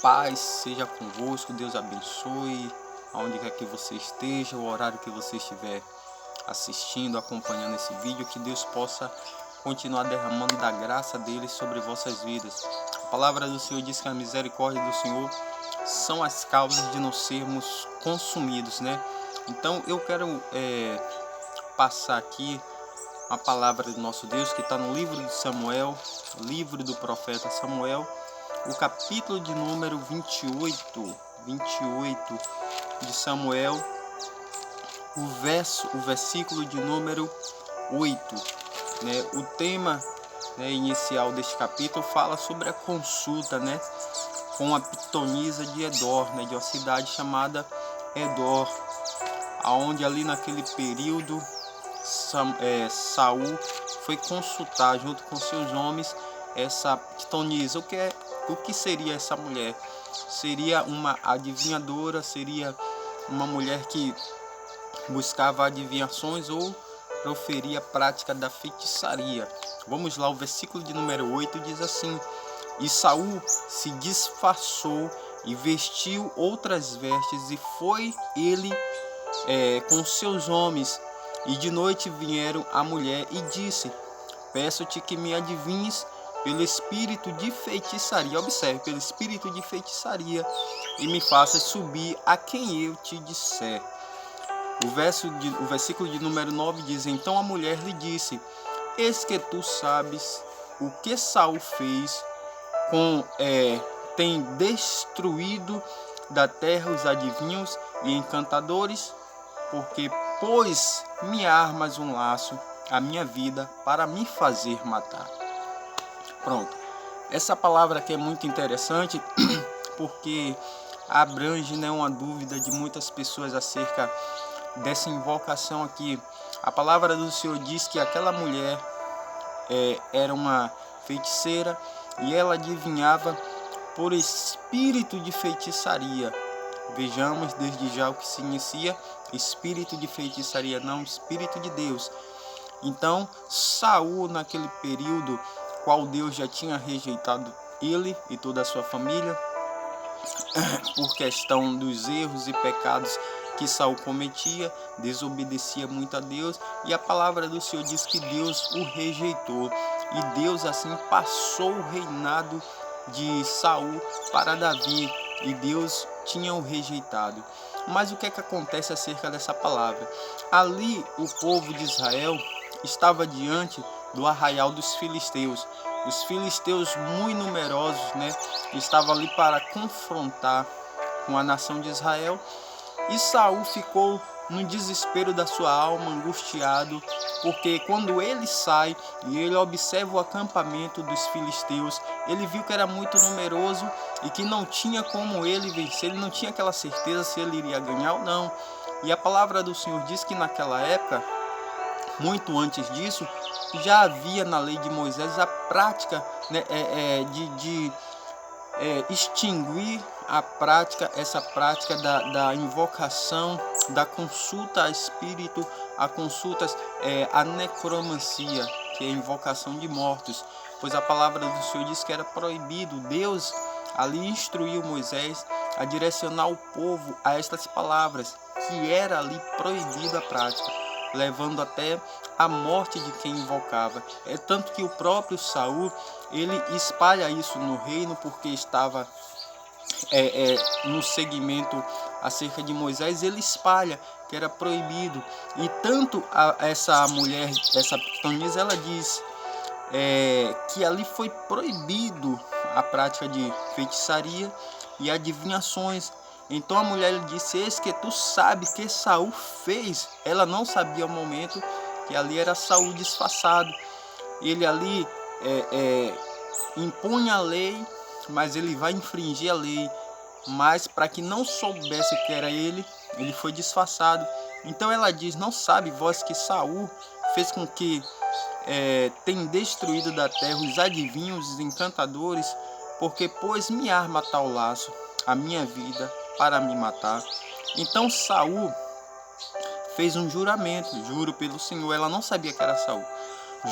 paz seja convosco, Deus abençoe, aonde quer que você esteja, o horário que você estiver assistindo, acompanhando esse vídeo, que Deus possa continuar derramando da graça dele sobre vossas vidas. A palavra do Senhor diz que a misericórdia do Senhor são as causas de não sermos consumidos, né? Então eu quero passar aqui a palavra do nosso Deus que está no livro de Samuel, livro do profeta Samuel, o capítulo de número 28 de Samuel, o versículo de número 8, né? O tema, né, inicial deste capítulo fala sobre a consulta, né, com a pitonisa de Endor, né, de uma cidade chamada Endor, aonde ali naquele período Saul foi consultar junto com seus homens essa pitonisa. O que seria essa mulher? Seria uma adivinhadora, seria uma mulher que buscava adivinhações ou proferia a prática da feitiçaria. Vamos lá, o versículo de número 8 diz assim: E Saul se disfarçou e vestiu outras vestes, e foi ele com seus homens, e de noite vieram a mulher e disse: Peço-te que me adivinhes pelo espírito de feitiçaria, observe, pelo espírito de feitiçaria, e me faças subir a quem eu te disser. O versículo de número 9 diz: Então a mulher lhe disse: Eis que tu sabes o que Saul fez, tem destruído da terra os adivinhos e encantadores, porque pois me armas um laço à minha vida para me fazer matar. Pronto. Essa palavra aqui é muito interessante porque abrange, né, uma dúvida de muitas pessoas acerca dessa invocação aqui. A palavra do Senhor diz que aquela mulher era uma feiticeira e ela adivinhava por espírito de feitiçaria. Vejamos desde já o que se inicia: espírito de feitiçaria, não espírito de Deus. Então Saul, naquele período, qual Deus já tinha rejeitado ele e toda a sua família por questão dos erros e pecados que Saul cometia, desobedecia muito a Deus, e a palavra do Senhor diz que Deus o rejeitou, e Deus assim passou o reinado de Saul para Davi, e Deus tinha o rejeitado. Mas o que é que acontece acerca dessa palavra? Ali o povo de Israel estava diante do arraial dos filisteus. Os filisteus muito numerosos, né, estavam ali para confrontar com a nação de Israel. E Saul ficou no desespero da sua alma, angustiado, porque quando ele sai e ele observa o acampamento dos filisteus, ele viu que era muito numeroso e que não tinha como ele vencer, ele não tinha aquela certeza se ele iria ganhar ou não. E a palavra do Senhor diz que naquela época, muito antes disso, já havia na lei de Moisés a prática, né, de extinguir essa prática da invocação, da consulta a espírito, a consultas, a necromancia, que é a invocação de mortos, pois a palavra do Senhor diz que era proibido. Deus ali instruiu Moisés a direcionar o povo a estas palavras, que era ali proibido a prática, levando até a morte de quem invocava. É tanto que o próprio Saul, ele espalha isso no reino, porque estava no segmento acerca de Moisés, ele espalha que era proibido. E tanto essa mulher, essa pitonisa, ela diz que ali foi proibido a prática de feitiçaria e adivinhações. Então a mulher lhe disse: Eis que tu sabes que Saul fez. Ela não sabia ao momento que ali era Saul disfarçado. Ele ali impõe a lei, mas ele vai infringir a lei. Mas para que não soubesse que era ele foi disfarçado. Então ela diz: Não sabe vós que Saul fez com que tem destruído da terra os adivinhos, os encantadores, porque pois me arma tal laço a minha vida para me matar. Então Saul fez um juramento: juro pelo Senhor. Ela não sabia que era Saul.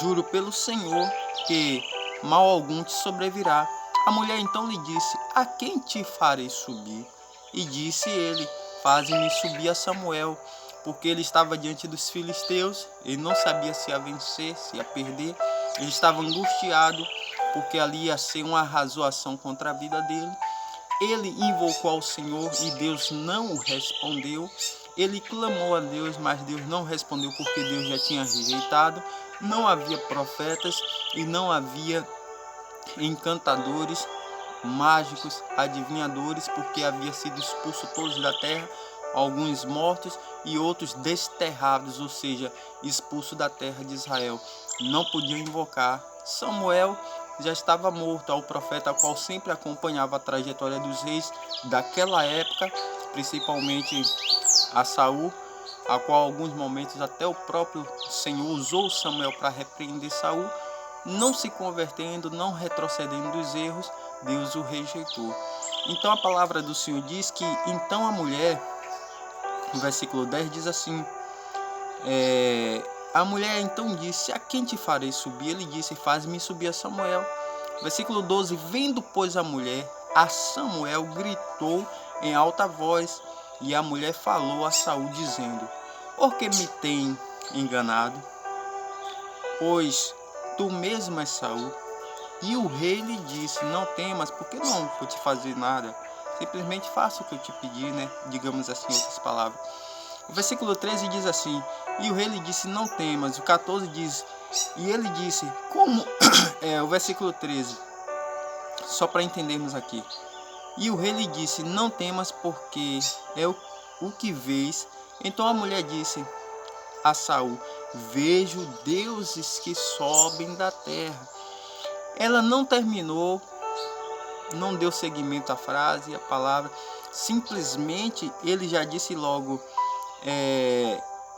Juro pelo Senhor que mal algum te sobrevirá. A mulher então lhe disse: a quem te farei subir? E disse ele: faze-me subir a Samuel, porque ele estava diante dos filisteus, ele não sabia se ia vencer, se ia perder, ele estava angustiado, porque ali ia ser uma arrazoação contra a vida dele. Ele invocou ao Senhor e Deus não o respondeu. Ele clamou a Deus, mas Deus não respondeu, porque Deus já tinha rejeitado. Não havia profetas e não havia encantadores, mágicos, adivinhadores, porque havia sido expulso todos da terra, alguns mortos e outros desterrados, ou seja, expulsos da terra de Israel. Não podiam invocar. Samuel já estava morto, ao profeta, qual sempre acompanhava a trajetória dos reis daquela época, principalmente a Saul, a qual alguns momentos até o próprio Senhor usou Samuel para repreender Saul. Não se convertendo, não retrocedendo dos erros, Deus o rejeitou. Então a palavra do Senhor diz que então a mulher, no versículo 10 diz assim, a mulher então disse: a quem te farei subir? Ele disse: faz-me subir a Samuel. Versículo 12, vendo pois a mulher a Samuel, gritou em alta voz, e a mulher falou a Saul dizendo: por que me tem enganado? Pois tu mesmo és Saul. E o rei lhe disse: não temas, porque não vou te fazer nada, simplesmente faça o que eu te pedi, né? Digamos assim, em outras palavras. O versículo 13 diz assim: e o rei lhe disse: não temas. O 14 diz: e ele disse: como? O versículo 13, só para entendermos aqui. E o rei lhe disse: não temas, porque é o que vês. Então a mulher disse a Saul: vejo deuses que sobem da terra. Ela não terminou, não deu seguimento à frase, à palavra. Simplesmente ele já disse logo,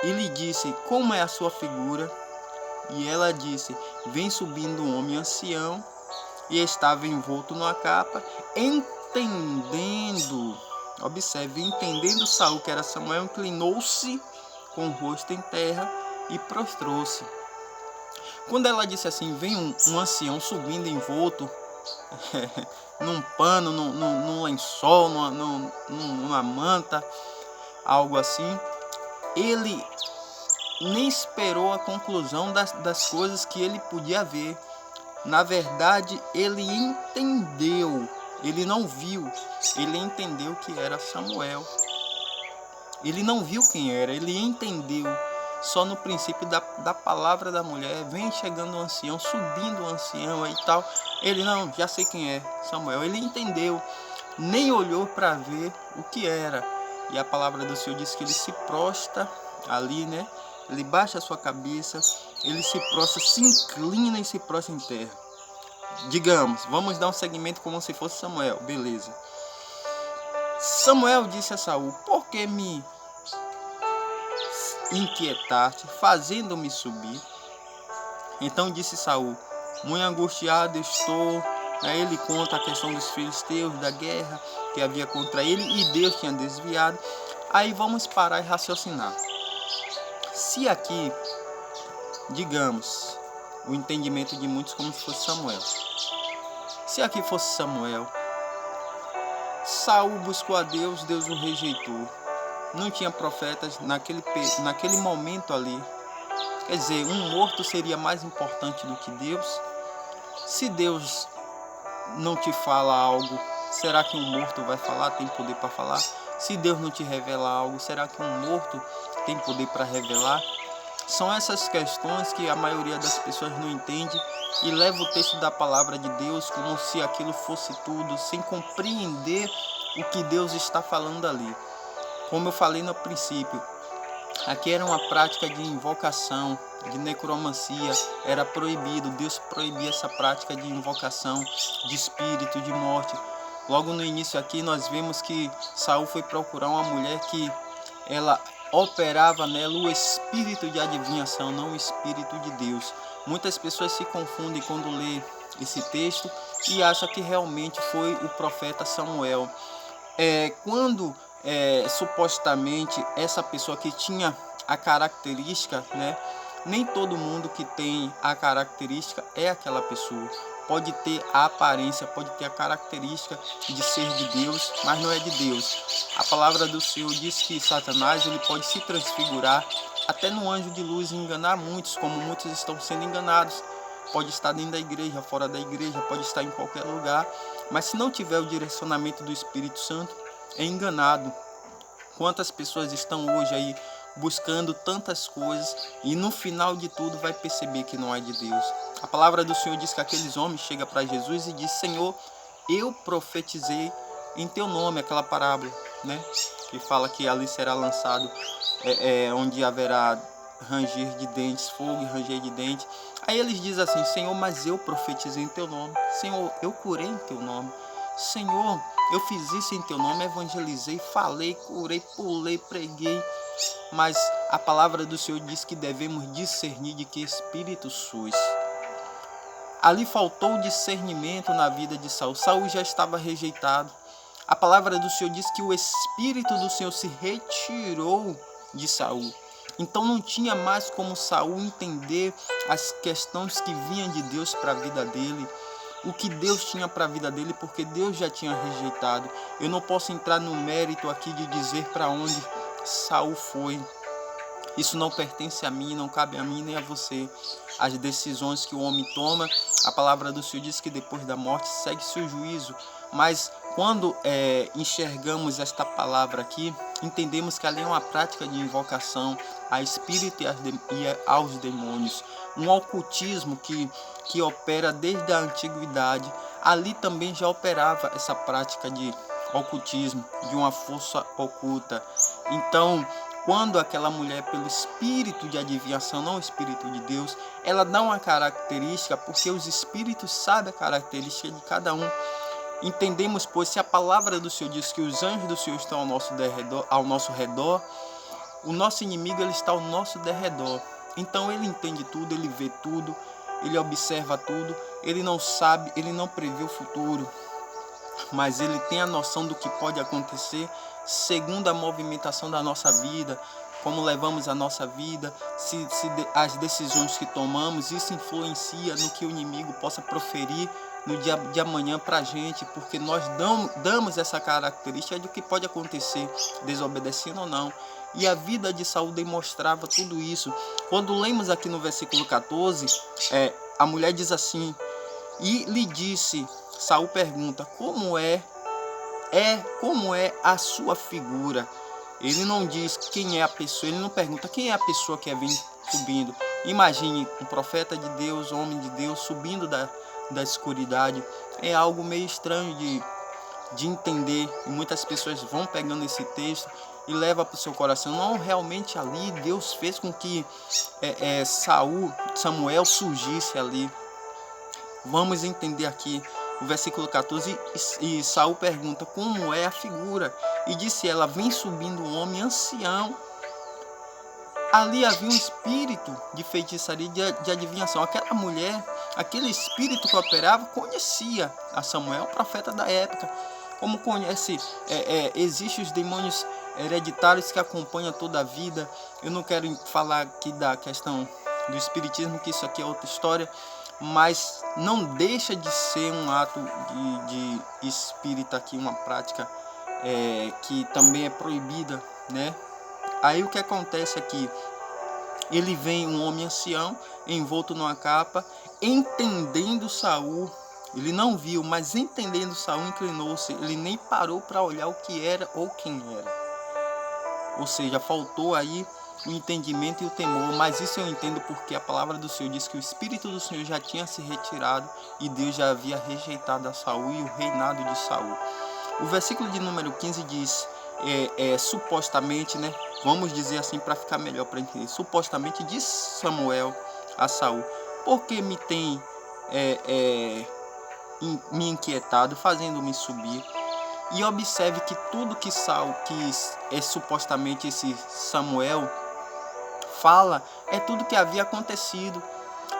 ele disse: como é a sua figura? E ela disse: vem subindo um homem ancião, e estava envolto numa capa. Entendendo, observe, entendendo Saul que era Samuel, inclinou-se com o rosto em terra e prostrou-se. Quando ela disse assim: vem um ancião subindo envolto num pano, num lençol, numa manta, algo assim, ele nem esperou a conclusão das coisas que ele podia ver. Na verdade, ele entendeu, ele não viu, ele entendeu que era Samuel. Ele não viu quem era, ele entendeu. Só no princípio da palavra da mulher, vem chegando o ancião, subindo o ancião e tal. Ele: não, já sei quem é, Samuel. Ele entendeu, nem olhou para ver o que era. E a palavra do Senhor diz que ele se prostra ali, né? Ele baixa a sua cabeça, ele se prostra, se inclina e se prostra em terra. Digamos, vamos dar um segmento como se fosse Samuel, beleza. Samuel disse a Saul: por que me inquietaste, fazendo-me subir? Então disse Saul: muito angustiado estou. Aí ele conta a questão dos filisteus, da guerra que havia contra ele, e Deus tinha desviado. Aí vamos parar e raciocinar. Se aqui, digamos, o entendimento de muitos como se fosse Samuel. Se aqui fosse Samuel, Saul buscou a Deus, Deus o rejeitou. Não tinha profetas naquele momento ali. Quer dizer, um morto seria mais importante do que Deus? Se Deus não te fala algo, será que um morto vai falar, tem poder para falar? Se Deus não te revela algo, será que um morto tem poder para revelar? São essas questões que a maioria das pessoas não entende e leva o texto da palavra de Deus como se aquilo fosse tudo, sem compreender o que Deus está falando ali. Como eu falei no princípio, aqui era uma prática de invocação, de necromancia, era proibido. Deus proibia essa prática de invocação, de espírito, de morte. Logo no início aqui nós vemos que Saul foi procurar uma mulher que ela operava nela o espírito de adivinhação, não o espírito de Deus. Muitas pessoas se confundem quando lê esse texto e acham que realmente foi o profeta Samuel. Quando supostamente essa pessoa que tinha a característica, né? Nem todo mundo que tem a característica é aquela pessoa. pode ter a aparência, pode ter a característica de ser de Deus, mas não é de Deus. A palavra do Senhor diz que Satanás ele pode se transfigurar até no anjo de luz e enganar muitos, como muitos estão sendo enganados. Pode estar dentro da igreja, fora da igreja, pode estar em qualquer lugar, mas se não tiver o direcionamento do Espírito Santo, é enganado. Quantas pessoas estão hoje aí buscando tantas coisas e no final de tudo vai perceber que não é de Deus. A palavra do Senhor diz que aqueles homens chegam para Jesus e diz: Senhor, eu profetizei em teu nome, aquela parábola, né? Que fala que ali será lançado onde haverá ranger de dentes, fogo e ranger de dentes. Aí eles dizem assim: Senhor, mas eu profetizei em teu nome. Senhor, eu curei em teu nome. Senhor, eu fiz isso em teu nome, evangelizei, falei, curei, pulei, preguei. Mas a palavra do Senhor diz que devemos discernir de que espírito sois. Ali faltou discernimento na vida de Saul. Saul já estava rejeitado. A palavra do Senhor diz que o Espírito do Senhor se retirou de Saul. Então não tinha mais como Saul entender as questões que vinham de Deus para a vida dele, o que Deus tinha para a vida dele, porque Deus já tinha rejeitado. Eu não posso entrar no mérito aqui de dizer para onde Saul foi. Isso não pertence a mim, não cabe a mim nem a você. As decisões que o homem toma, a palavra do Senhor diz que depois da morte segue-se o juízo. Mas quando enxergamos esta palavra aqui, entendemos que ali é uma prática de invocação a espírito e aos demônios. Um ocultismo que opera desde a antiguidade. Ali também já operava essa prática de ocultismo, de uma força oculta. Então, quando aquela mulher, pelo espírito de adivinhação, não o espírito de Deus, ela dá uma característica, porque os espíritos sabem a característica de cada um. Entendemos, pois, se a palavra do Senhor diz que os anjos do Senhor estão ao nosso redor, o nosso inimigo ele está ao nosso derredor. Então ele entende tudo, ele vê tudo, ele observa tudo, ele não sabe, ele não prevê o futuro, mas ele tem a noção do que pode acontecer segundo a movimentação da nossa vida, como levamos a nossa vida, se as decisões que tomamos, isso influencia no que o inimigo possa proferir no dia de amanhã para a gente, porque nós damos essa característica de que pode acontecer, desobedecendo ou não. E a vida de Saul demonstrava tudo isso. Quando lemos aqui no versículo 14, a mulher diz assim: e lhe disse, Saul pergunta, como é a sua figura? Ele não diz quem é a pessoa, ele não pergunta quem é a pessoa que vem subindo. Imagine um profeta de Deus, um homem de Deus, subindo da escuridade. É algo meio estranho de entender. E muitas pessoas vão pegando esse texto e levam para o seu coração. Não, realmente ali Deus fez com que Samuel surgisse ali. Vamos entender aqui o versículo 14, e Saul pergunta como é a figura, e disse ela, vem subindo um homem ancião. Ali havia um espírito de feitiçaria, de adivinhação. Aquela mulher, aquele espírito que operava, conhecia a Samuel, profeta da época. Como conhece, existem os demônios hereditários que acompanham toda a vida. Eu não quero falar aqui da questão do espiritismo, que isso aqui é outra história, mas não deixa de ser um ato de espírita aqui, uma prática que também é proibida, né? Aí o que acontece aqui? Ele vem um homem ancião, envolto numa capa, entendendo Saul. Ele não viu, mas entendendo Saul, inclinou-se. Ele nem parou para olhar o que era ou quem era. Ou seja, faltou aí o entendimento e o temor, mas isso eu entendo porque a palavra do Senhor diz que o Espírito do Senhor já tinha se retirado e Deus já havia rejeitado a Saul e o reinado de Saul. O versículo de número 15 diz, supostamente, né? Vamos dizer assim para ficar melhor para entender. Supostamente disse Samuel a Saul, por que me tem me inquietado, fazendo-me subir? E observe que tudo que Saul, que supostamente esse Samuel fala, é tudo que havia acontecido.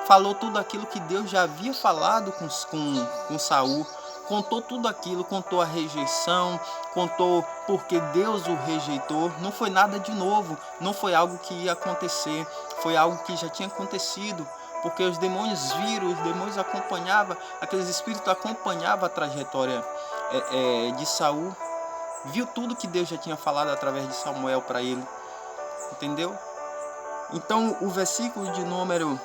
Falou tudo aquilo que Deus já havia falado com Saul. Contou tudo aquilo, contou a rejeição, contou porque Deus o rejeitou. Não foi nada de novo, não foi algo que ia acontecer, foi algo que já tinha acontecido. porque os demônios viram, os demônios acompanhavam, aqueles espíritos acompanhavam a trajetória de Saul, viu tudo que Deus já tinha falado através de Samuel para ele, entendeu? Então o versículo de número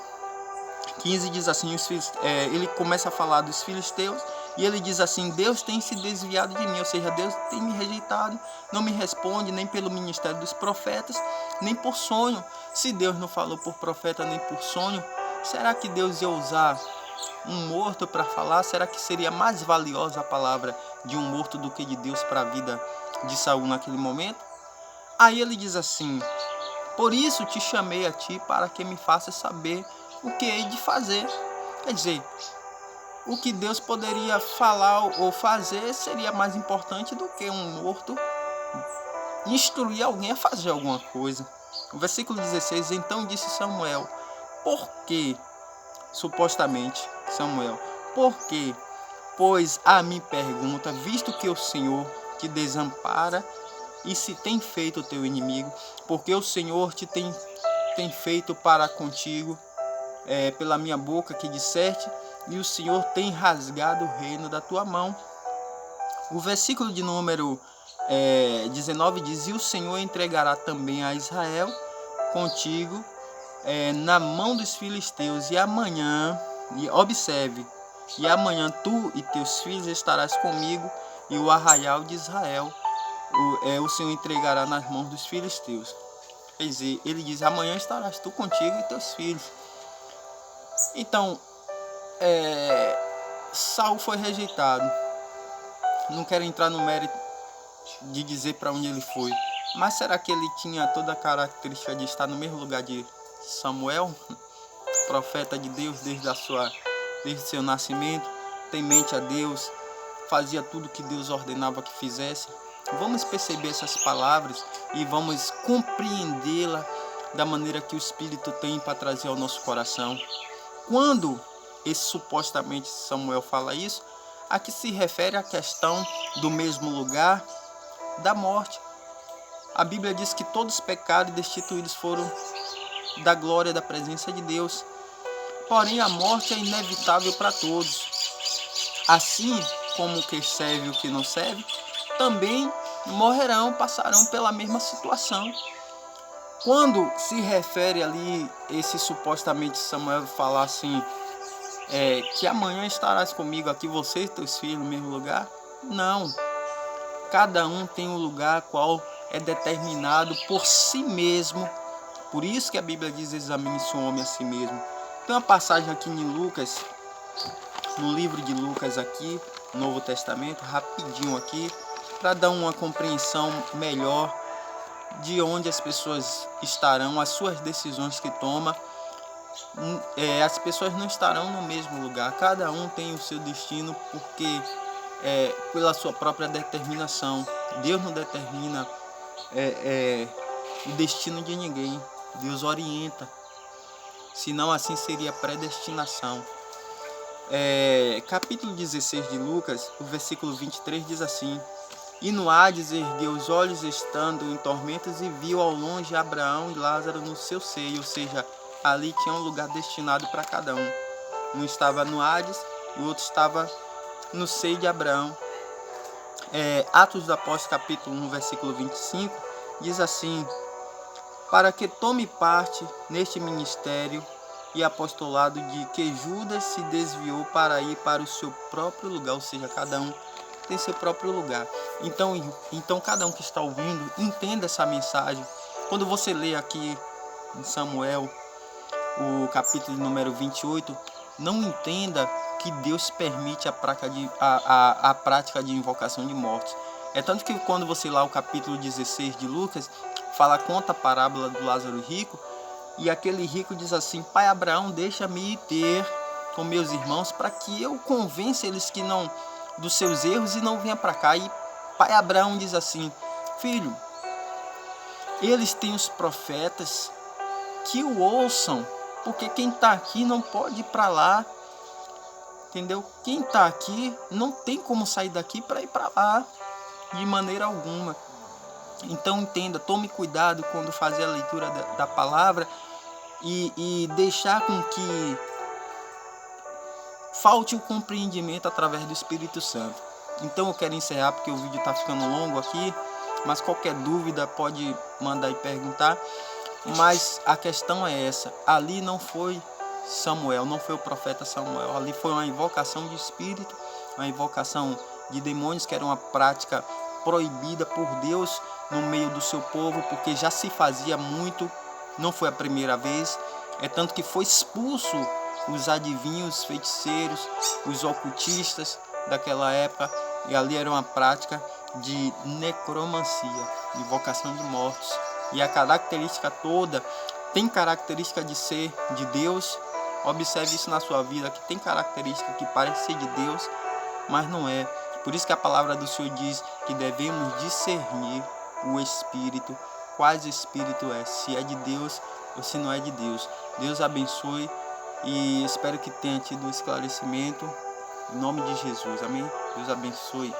15 diz assim, ele começa a falar dos filisteus, e ele diz assim: Deus tem se desviado de mim, ou seja, Deus tem me rejeitado, não me responde nem pelo ministério dos profetas, nem por sonho. Se Deus não falou por profeta nem por sonho, será que Deus ia usar um morto para falar? Será que seria mais valiosa a palavra de um morto do que de Deus para a vida de Saul naquele momento? Aí ele diz assim: por isso te chamei a ti, para que me faças saber o que hei de fazer. Quer dizer, o que Deus poderia falar ou fazer seria mais importante do que um morto instruir alguém a fazer alguma coisa. O versículo 16, então disse Samuel: por que, supostamente Samuel, por que? Pois a mim pergunta, visto que o Senhor te desampara e se tem feito o teu inimigo, porque o Senhor te tem feito para contigo, pela minha boca que disseste, e o Senhor tem rasgado o reino da tua mão. O versículo de número 19 diz: e o Senhor entregará também a Israel contigo na mão dos filisteus, e amanhã, e observe, e amanhã tu e teus filhos estarás comigo, e o arraial de Israel o Senhor entregará nas mãos dos filisteus. Quer dizer, ele diz: amanhã estarás tu contigo e teus filhos. Então, Saul foi rejeitado. Não quero entrar no mérito de dizer para onde ele foi, mas será que ele tinha toda a característica de estar no mesmo lugar de Samuel, profeta de Deus desde seu nascimento, temente a Deus, fazia tudo que Deus ordenava que fizesse? Vamos perceber essas palavras e vamos compreendê-la da maneira que o Espírito tem para trazer ao nosso coração. Quando esse supostamente Samuel fala isso, aqui se refere à questão do mesmo lugar da morte. A Bíblia diz que todos pecados e destituídos foram da glória da presença de Deus. Porém, a morte é inevitável para todos. Assim como o que serve e o que não serve, também morrerão, passarão pela mesma situação. Quando se refere ali, esse supostamente Samuel falar assim, que amanhã estarás comigo aqui, você e teus filhos no mesmo lugar? Não. Cada um tem um lugar qual é determinado por si mesmo. Por isso que a Bíblia diz: examine-se o homem a si mesmo. Tem uma passagem aqui em Lucas, no livro de Lucas aqui, Novo Testamento, rapidinho aqui, para dar uma compreensão melhor de onde as pessoas estarão, as suas decisões que tomam. As pessoas não estarão no mesmo lugar, cada um tem o seu destino, porque pela sua própria determinação. Deus não determina o destino de ninguém, Deus orienta, senão assim seria predestinação. Capítulo 16 de Lucas, o versículo 23 diz assim: e no Hades ergueu os olhos estando em tormentos e viu ao longe Abraão e Lázaro no seu seio, ou seja, ali tinha um lugar destinado para cada um. Um estava no Hades e o outro estava no seio de Abraão. Atos dos Apóstolos, capítulo 1, versículo 25, diz assim: para que tome parte neste ministério e apostolado de que Judas se desviou para ir para o seu próprio lugar, ou seja, cada um tem seu próprio lugar. Então cada um que está ouvindo, entenda essa mensagem. Quando você lê aqui em Samuel, o capítulo número 28, não entenda que Deus permite a prática de invocação de mortos. É tanto que quando você lê o capítulo 16 de Lucas, conta a parábola do Lázaro rico, e aquele rico diz assim: pai Abraão, deixa-me ir ter com meus irmãos para que eu convença eles que não dos seus erros e não venha para cá. E pai Abraão diz assim: filho, eles têm os profetas, que o ouçam, porque quem está aqui não pode ir para lá, entendeu? Quem está aqui não tem como sair daqui para ir para lá, de maneira alguma. Então entenda, tome cuidado quando fazer a leitura da palavra e deixar com que falte o compreendimento através do Espírito Santo. Então eu quero encerrar porque o vídeo está ficando longo aqui, mas qualquer dúvida pode mandar e perguntar. Mas a questão é essa: ali não foi Samuel, não foi o profeta Samuel, ali foi uma invocação de espírito, uma invocação de demônios, que era uma prática proibida por Deus no meio do seu povo, porque já se fazia muito, não foi a primeira vez. É tanto que foi expulso os adivinhos, feiticeiros, os ocultistas daquela época, e ali era uma prática de necromancia, invocação de mortos. E a característica toda tem característica de ser de Deus. Observe isso na sua vida, que tem característica que parece ser de Deus, mas não é. Por isso que a palavra do Senhor diz que devemos discernir o Espírito, quais Espírito é, se é de Deus ou se não é de Deus. Deus abençoe e espero que tenha tido esclarecimento. Em nome de Jesus, amém? Deus abençoe.